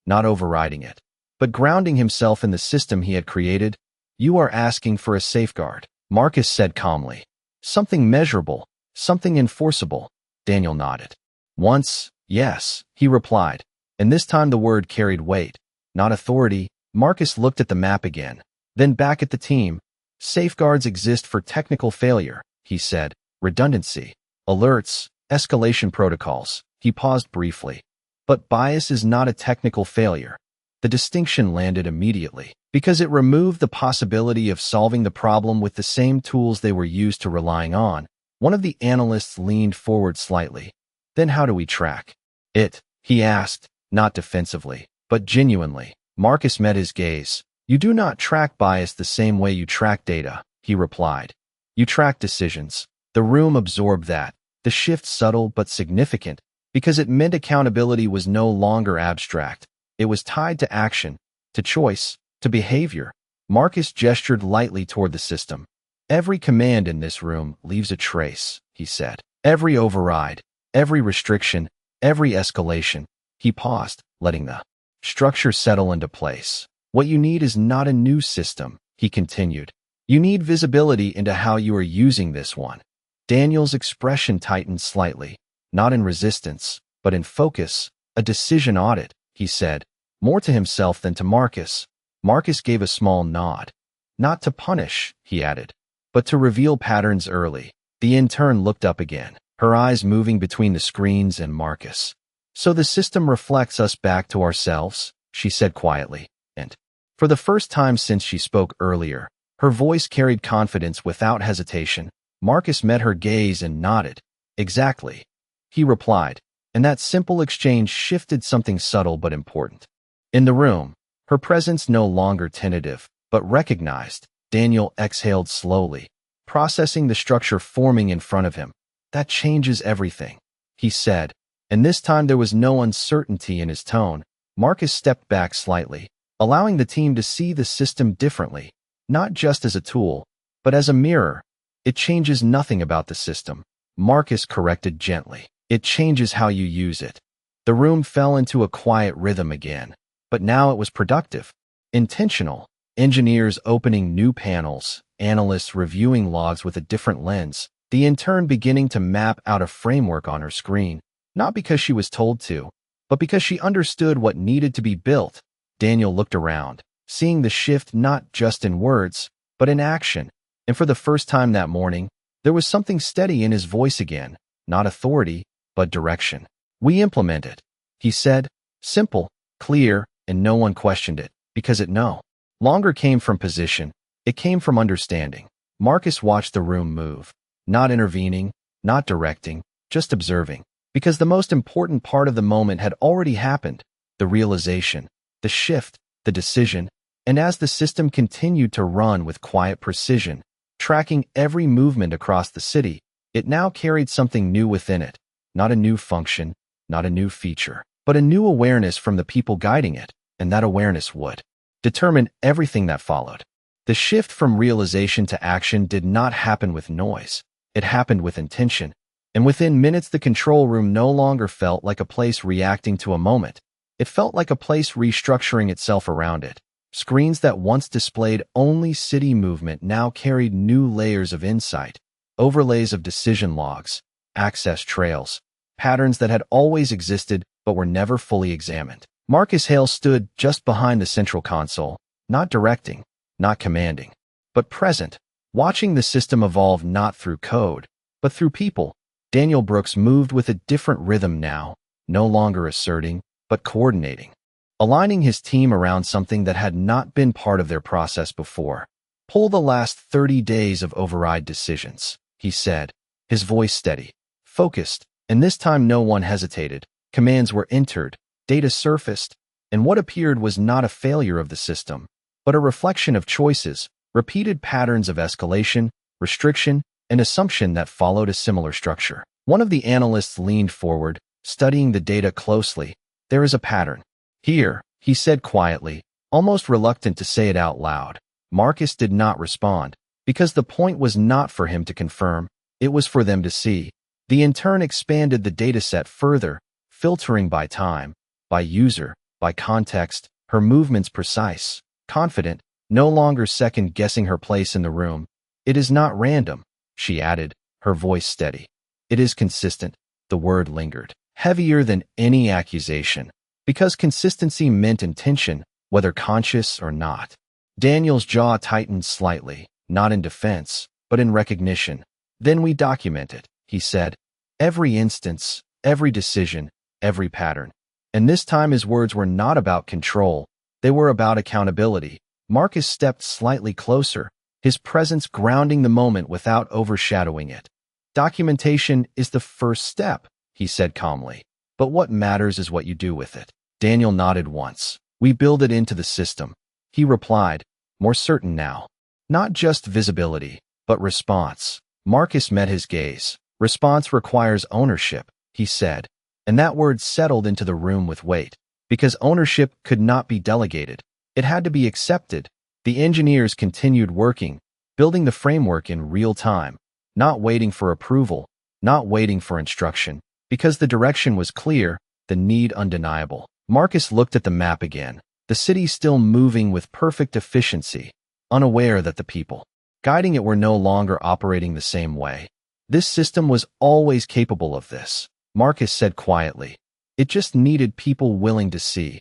not overriding it, but grounding himself in the system he had created. You are asking for a safeguard, Marcus said calmly. Something measurable, something enforceable. Daniel nodded. Once, yes, he replied, and this time the word carried weight, not authority. Marcus looked at the map again, then back at the team. Safeguards exist for technical failure, he said, redundancy, alerts, escalation protocols. He paused briefly. But bias is not a technical failure. The distinction landed immediately, because it removed the possibility of solving the problem with the same tools they were used to relying on. One of the analysts leaned forward slightly. Then how do we track it? He asked, not defensively, but genuinely. Marcus met his gaze. You do not track bias the same way you track data, he replied. You track decisions. The room absorbed that, the shift subtle but significant, because it meant accountability was no longer abstract. It was tied to action, to choice, to to behavior. Marcus gestured lightly toward the system. Every command in this room leaves a trace, he said. Every override, every restriction, every escalation. He paused, letting the structure settle into place. What you need is not a new system, he continued. You need visibility into how you are using this one. Daniel's expression tightened slightly, not in resistance, but in focus. A decision audit, he said, more to himself than to Marcus. Marcus gave a small nod. Not to punish, he added, but to reveal patterns early. The intern looked up again, her eyes moving between the screens and Marcus. So the system reflects us back to ourselves, she said quietly, and for the first time since she spoke earlier, her voice carried confidence without hesitation. Marcus met her gaze and nodded. Exactly, he replied, and that simple exchange shifted something subtle but important. In the room, her presence no longer tentative, but recognized. Daniel exhaled slowly, processing the structure forming in front of him. That changes everything, he said, and this time there was no uncertainty in his tone. Marcus stepped back slightly, allowing the team to see the system differently, not just as a tool, but as a mirror. It changes nothing about the system, Marcus corrected gently. It changes how you use it. The room fell into a quiet rhythm again, but now it was productive, intentional. Engineers opening new panels, analysts reviewing logs with a different lens, the intern beginning to map out a framework on her screen, not because she was told to, but because she understood what needed to be built. Daniel looked around, seeing the shift not just in words, but in action, and for the first time that morning, there was something steady in his voice again, not authority, but direction. We implement it, he said, simple, clear, and no one questioned it, because it no longer came from position, it came from understanding. Marcus watched the room move, not intervening, not directing, just observing, because the most important part of the moment had already happened, the realization, the shift, the decision, and as the system continued to run with quiet precision, tracking every movement across the city, it now carried something new within it, not a new function, not a new feature, but a new awareness from the people guiding it, and that awareness would determine everything that followed. The shift from realization to action did not happen with noise. It happened with intention, and within minutes the control room no longer felt like a place reacting to a moment. It felt like a place restructuring itself around it. Screens that once displayed only city movement now carried new layers of insight, overlays of decision logs, access trails, patterns that had always existed but were never fully examined. Marcus Hale stood just behind the central console, not directing, not commanding, but present, watching the system evolve not through code, but through people. Daniel Brooks moved with a different rhythm now, no longer asserting, but coordinating, aligning his team around something that had not been part of their process before. Pull the last 30 days of override decisions, he said, his voice steady, focused, and this time no one hesitated. Commands were entered, data surfaced, and what appeared was not a failure of the system, but a reflection of choices, repeated patterns of escalation, restriction, and assumption that followed a similar structure. One of the analysts leaned forward, studying the data closely. There is a pattern here, he said quietly, almost reluctant to say it out loud. Marcus did not respond, because the point was not for him to confirm, it was for them to see. The intern expanded the dataset further, filtering by time, by user, by context, her movements precise, confident, no longer second-guessing her place in the room. It is not random, she added, her voice steady. It is consistent. The word lingered, heavier than any accusation, because consistency meant intention, whether conscious or not. Daniel's jaw tightened slightly, not in defense, but in recognition. Then we document it, he said. Every instance, every decision, every pattern. And this time his words were not about control, they were about accountability. Marcus stepped slightly closer, his presence grounding the moment without overshadowing it. Documentation is the first step, he said calmly, but what matters is what you do with it. Daniel nodded once. We build it into the system, he replied, more certain now. Not just visibility, but response. Marcus met his gaze. Response requires ownership, he said, and that word settled into the room with weight, because ownership could not be delegated. It had to be accepted. The engineers continued working, building the framework in real time, not waiting for approval, not waiting for instruction, because the direction was clear, the need undeniable. Marcus looked at the map again, the city still moving with perfect efficiency, unaware that the people guiding it were no longer operating the same way. This system was always capable of this, Marcus said quietly. It just needed people willing to see.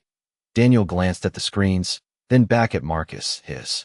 Daniel glanced at the screens, then back at Marcus, his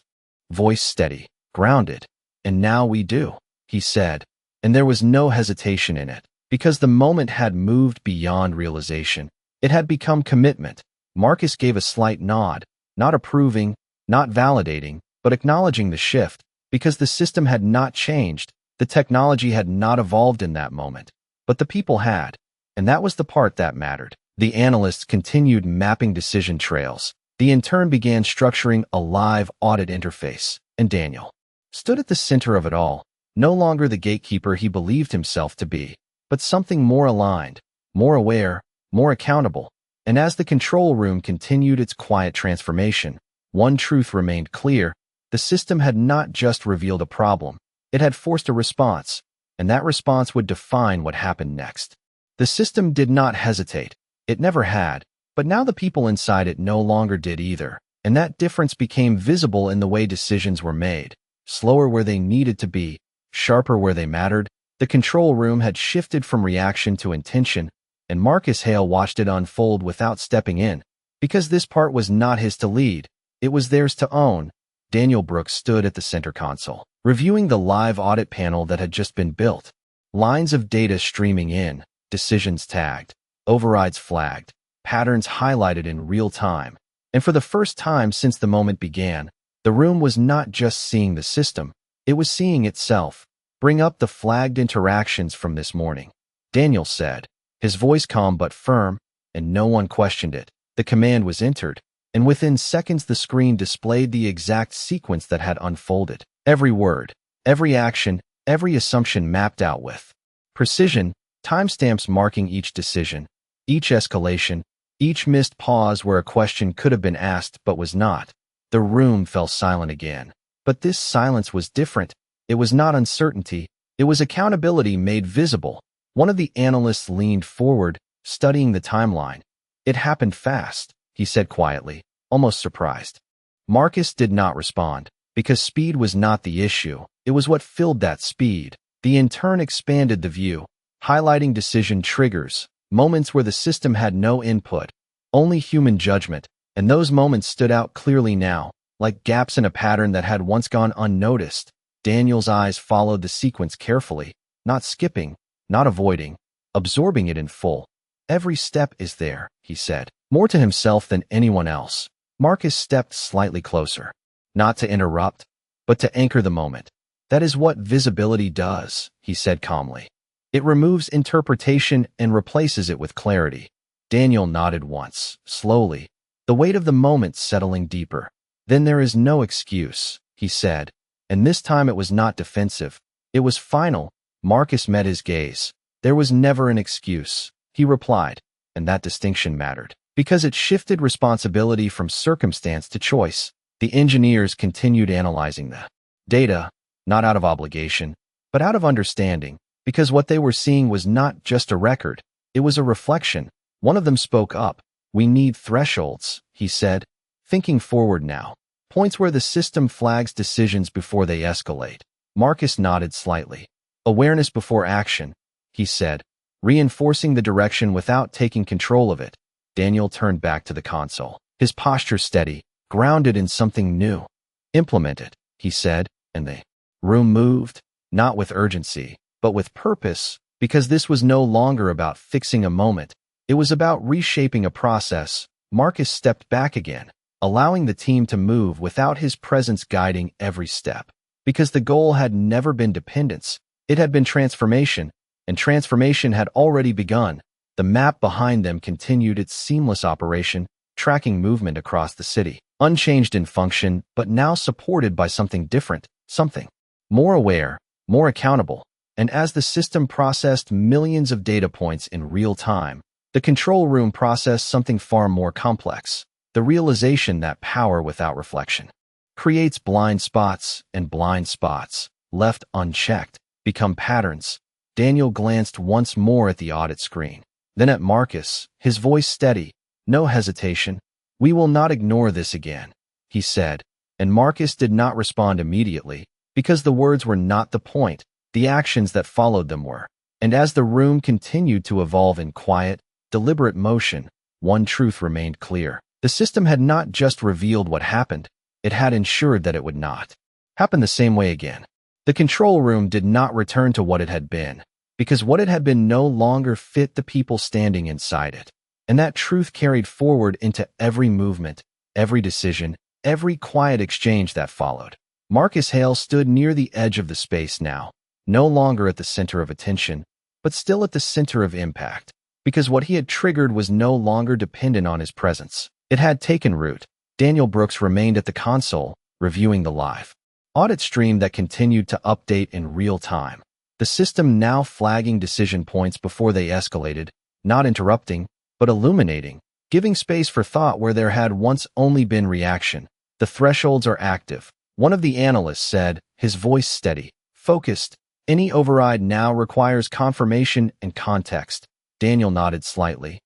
voice steady, grounded. And now we do, he said, and there was no hesitation in it, because the moment had moved beyond realization. It had become commitment. Marcus gave a slight nod, not approving, not validating, but acknowledging the shift, because the system had not changed, the technology had not evolved in that moment, but the people had, and that was the part that mattered. The analysts continued mapping decision trails. The intern began structuring a live audit interface, and Daniel stood at the center of it all, no longer the gatekeeper he believed himself to be, but something more aligned, more aware, more accountable. And as the control room continued its quiet transformation, one truth remained clear. The system had not just revealed a problem, it had forced a response, and that response would define what happened next. The system did not hesitate. It never had, but now the people inside it no longer did either, and that difference became visible in the way decisions were made. Slower where they needed to be, sharper where they mattered. The control room had shifted from reaction to intention, and Marcus Hale watched it unfold without stepping in, because this part was not his to lead, it was theirs to own. Daniel Brooks stood at the center console, reviewing the live audit panel that had just been built. Lines of data streaming in, decisions tagged, overrides flagged, patterns highlighted in real time. And for the first time since the moment began, the room was not just seeing the system, it was seeing itself. Bring up the flagged interactions from this morning, Daniel said, his voice calm but firm, and no one questioned it. The command was entered, and within seconds the screen displayed the exact sequence that had unfolded. Every word, every action, every assumption mapped out with precision, timestamps marking each decision, each escalation, each missed pause where a question could have been asked but was not. The room fell silent again. But this silence was different. It was not uncertainty, it was accountability made visible. One of the analysts leaned forward, studying the timeline. It happened fast, he said quietly, almost surprised. Marcus did not respond, because speed was not the issue, it was what filled that speed. The intern expanded the view, highlighting decision triggers, moments where the system had no input, only human judgment, and those moments stood out clearly now, like gaps in a pattern that had once gone unnoticed. Daniel's eyes followed the sequence carefully, not skipping, not avoiding, absorbing it in full. Every step is there, he said, more to himself than anyone else. Marcus stepped slightly closer, not to interrupt, but to anchor the moment. That is what visibility does, he said calmly. It removes interpretation and replaces it with clarity. Daniel nodded once, slowly, the weight of the moment settling deeper. Then there is no excuse, he said, and this time it was not defensive. It was final. Marcus met his gaze. There was never an excuse, he replied, and that distinction mattered, because it shifted responsibility from circumstance to choice. The engineers continued analyzing the data, not out of obligation, but out of understanding, because what they were seeing was not just a record, it was a reflection. One of them spoke up. We need thresholds, he said, thinking forward now. Points where the system flags decisions before they escalate. Marcus nodded slightly. Awareness before action, he said, reinforcing the direction without taking control of it. Daniel turned back to the console, his posture steady, grounded in something new. Implement it, he said, and the room moved, not with urgency, but with purpose, because this was no longer about fixing a moment. It was about reshaping a process. Marcus stepped back again, allowing the team to move without his presence guiding every step. Because the goal had never been dependence, it had been transformation, and transformation had already begun. The map behind them continued its seamless operation, tracking movement across the city, unchanged in function, but now supported by something different, something more aware, more accountable. And as the system processed millions of data points in real time, the control room processed something far more complex. the realization that power without reflection creates blind spots, and blind spots, left unchecked, become patterns. Daniel glanced once more at the audit screen, then at Marcus, his voice steady. No hesitation. "We will not ignore this again," he said, and Marcus did not respond immediately, because the words were not the point, the actions that followed them were. And as the room continued to evolve in quiet, deliberate motion, one truth remained clear. The system had not just revealed what happened, it had ensured that it would not happen the same way again. The control room did not return to what it had been, because what it had been no longer fit the people standing inside it. And that truth carried forward into every movement, every decision, every quiet exchange that followed. Marcus Hale stood near the edge of the space now, no longer at the center of attention, but still at the center of impact, because what he had triggered was no longer dependent on his presence. It had taken root. Daniel Brooks remained at the console, reviewing the live audit stream that continued to update in real time. The system now flagging decision points before they escalated, not interrupting, but illuminating, giving space for thought where there had once only been reaction. "The thresholds are active," one of the analysts said, his voice steady, focused. "Any override now requires confirmation and context." Daniel nodded slightly.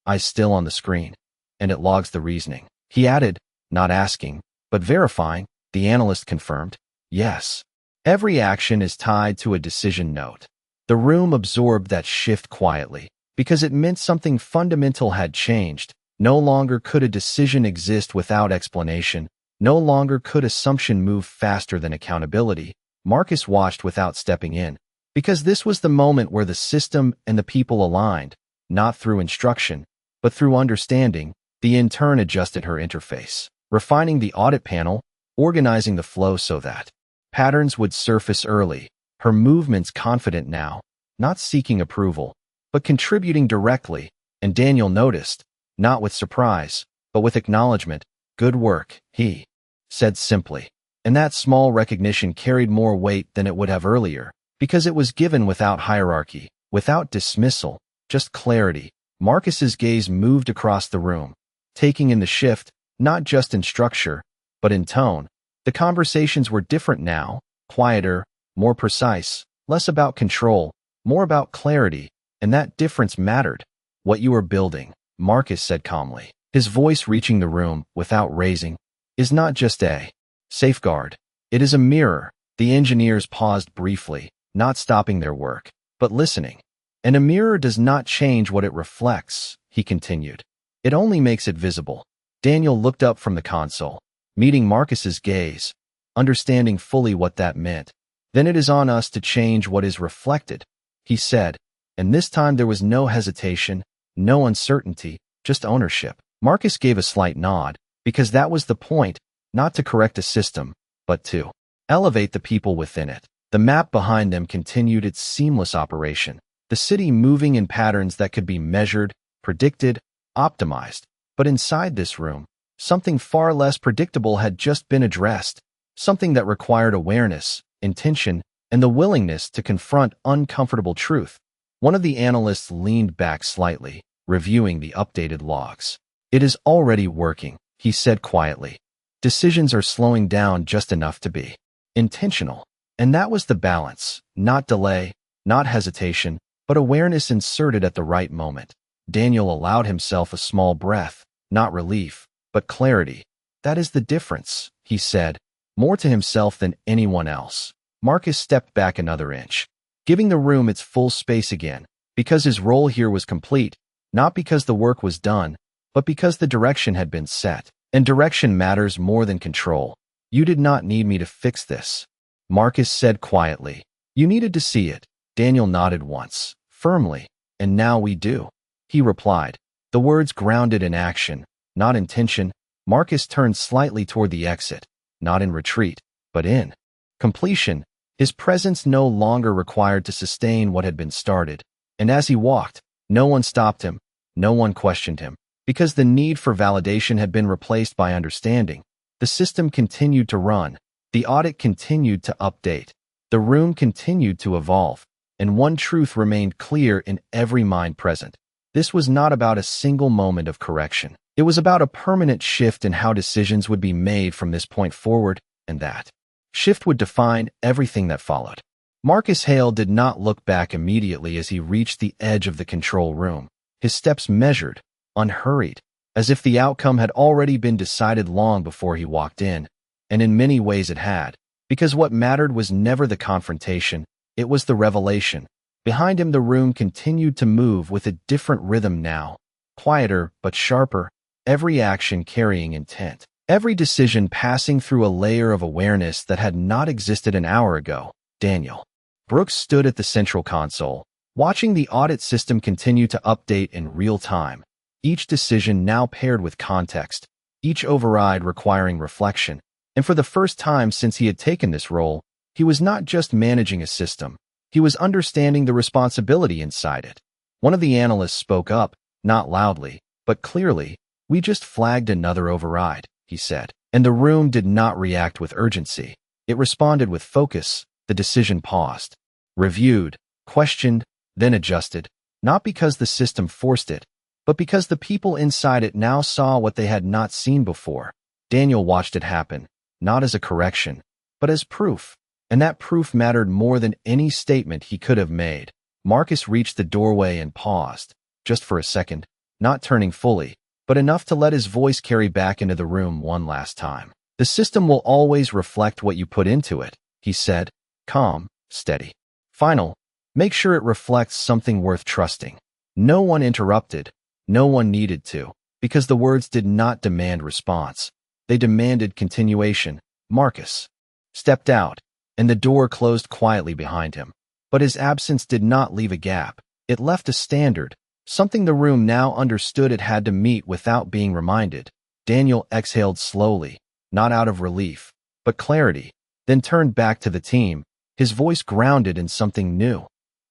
"Eyes still on the screen. And it logs the reasoning." He added, not asking, but verifying. The analyst confirmed, "Yes. Every action is tied to a decision note." The room absorbed that shift quietly, because it meant something fundamental had changed. No longer could a decision exist without explanation. No longer could assumption move faster than accountability. Marcus watched without stepping in, because this was the moment where the system and the people aligned, not through instruction, but through understanding. The intern adjusted her interface, refining the audit panel, organizing the flow so that patterns would surface early, her movements confident now, not seeking approval, but contributing directly. And Daniel noticed, not with surprise, but with acknowledgement. "Good work," he said simply. And that small recognition carried more weight than it would have earlier, because it was given without hierarchy, without dismissal, just clarity. Marcus's gaze moved across the room, taking in the shift, not just in structure, but in tone. The conversations were different now, quieter, more precise, less about control, more about clarity, and that difference mattered. "What you are building," Marcus said calmly, his voice reaching the room without raising, "is not just a safeguard. It is a mirror." The engineers paused briefly, not stopping their work, but listening. "And a mirror does not change what it reflects," he continued. "It only makes it visible." Daniel looked up from the console, meeting Marcus's gaze, understanding fully what that meant. "Then it is on us to change what is reflected," he said, and this time there was no hesitation, no uncertainty, just ownership. Marcus gave a slight nod, because that was the point, not to correct a system, but to elevate the people within it. The map behind them continued its seamless operation, the city moving in patterns that could be measured, predicted, optimized. But inside this room, something far less predictable had just been addressed, something that required awareness, intention, and the willingness to confront uncomfortable truth. One of the analysts leaned back slightly, reviewing the updated logs. "It is already working," he said quietly. "Decisions are slowing down just enough to be intentional." And that was the balance, not delay, not hesitation, but awareness inserted at the right moment. Daniel allowed himself a small breath, not relief, but clarity. "That is the difference," he said, more to himself than anyone else. Marcus stepped back another inch, giving the room its full space again, because his role here was complete, not because the work was done, but because the direction had been set. And direction matters more than control. "You did not need me to fix this," Marcus said quietly. "You needed to see it." Daniel nodded once, firmly. "And now we do," he replied, the words grounded in action, not intention. Marcus turned slightly toward the exit, not in retreat, but in completion. His presence no longer required to sustain what had been started. And as he walked, no one stopped him, no one questioned him, because the need for validation had been replaced by understanding. The system continued to run. The audit continued to update. The room continued to evolve. And one truth remained clear in every mind present. This was not about a single moment of correction. It was about a permanent shift in how decisions would be made from this point forward, and that shift would define everything that followed. Marcus Hale did not look back immediately as he reached the edge of the control room. His steps measured, unhurried, as if the outcome had already been decided long before he walked in. And in many ways it had, because what mattered was never the confrontation, it was the revelation. Behind him the room continued to move with a different rhythm now, quieter but sharper, every action carrying intent, every decision passing through a layer of awareness that had not existed an hour ago. Daniel Brooks stood at the central console, watching the audit system continue to update in real time, each decision now paired with context, each override requiring reflection. And for the first time since he had taken this role, he was not just managing a system, he was understanding the responsibility inside it. One of the analysts spoke up, not loudly, but clearly. "We just flagged another override," he said. And the room did not react with urgency. It responded with focus. The decision paused, reviewed, questioned, then adjusted, not because the system forced it, but because the people inside it now saw what they had not seen before. Daniel watched it happen, not as a correction, but as proof. And that proof mattered more than any statement he could have made. Marcus reached the doorway and paused, just for a second, not turning fully, but enough to let his voice carry back into the room one last time. "The system will always reflect what you put into it," he said, calm, steady. "Final, make sure it reflects something worth trusting." No one interrupted, no one needed to, because the words did not demand response. They demanded continuation. Marcus stepped out, and the door closed quietly behind him. But his absence did not leave a gap. It left a standard, something the room now understood it had to meet without being reminded. Daniel exhaled slowly, not out of relief, but clarity, then turned back to the team, his voice grounded in something new.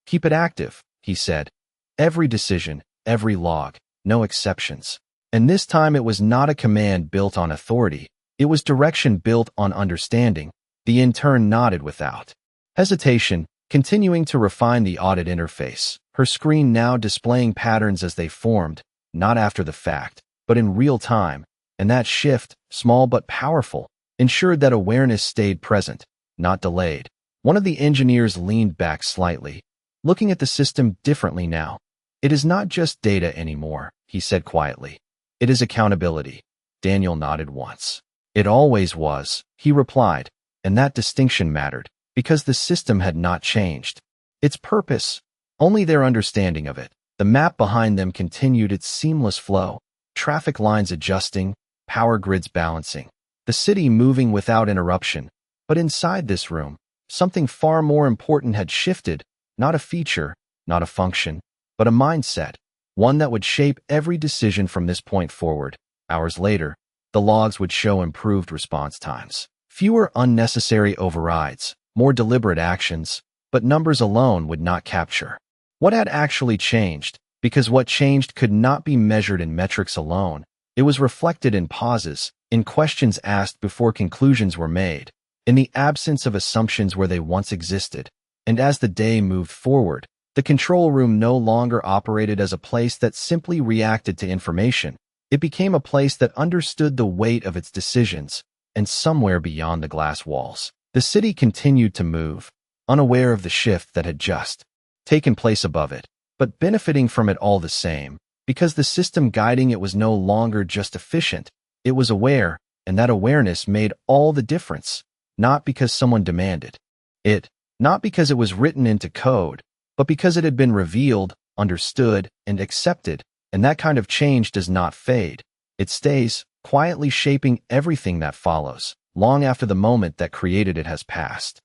"Keep it active," he said. "Every decision, every log, no exceptions." And this time it was not a command built on authority. It was direction built on understanding. The intern nodded without hesitation, continuing to refine the audit interface, her screen now displaying patterns as they formed, not after the fact, but in real time. And that shift, small but powerful, ensured that awareness stayed present, not delayed. One of the engineers leaned back slightly, looking at the system differently now. "It is not just data anymore," he said quietly. "It is accountability." Daniel nodded once. "It always was," he replied, and that distinction mattered, because the system had not changed. Its purpose, only their understanding of it. The map behind them continued its seamless flow, traffic lines adjusting, power grids balancing, the city moving without interruption. But inside this room, something far more important had shifted, not a feature, not a function, but a mindset, one that would shape every decision from this point forward. Hours later, the logs would show improved response times, fewer unnecessary overrides, more deliberate actions, but numbers alone would not capture what had actually changed, because what changed could not be measured in metrics alone. It was reflected in pauses, in questions asked before conclusions were made, in the absence of assumptions where they once existed. And as the day moved forward, the control room no longer operated as a place that simply reacted to information. It became a place that understood the weight of its decisions, and somewhere beyond the glass walls, the city continued to move, unaware of the shift that had just taken place above it, but benefiting from it all the same, because the system guiding it was no longer just efficient, it was aware, and that awareness made all the difference, not because someone demanded it, not because it was written into code, but because it had been revealed, understood, and accepted. And that kind of change does not fade. It stays, quietly shaping everything that follows, long after the moment that created it has passed.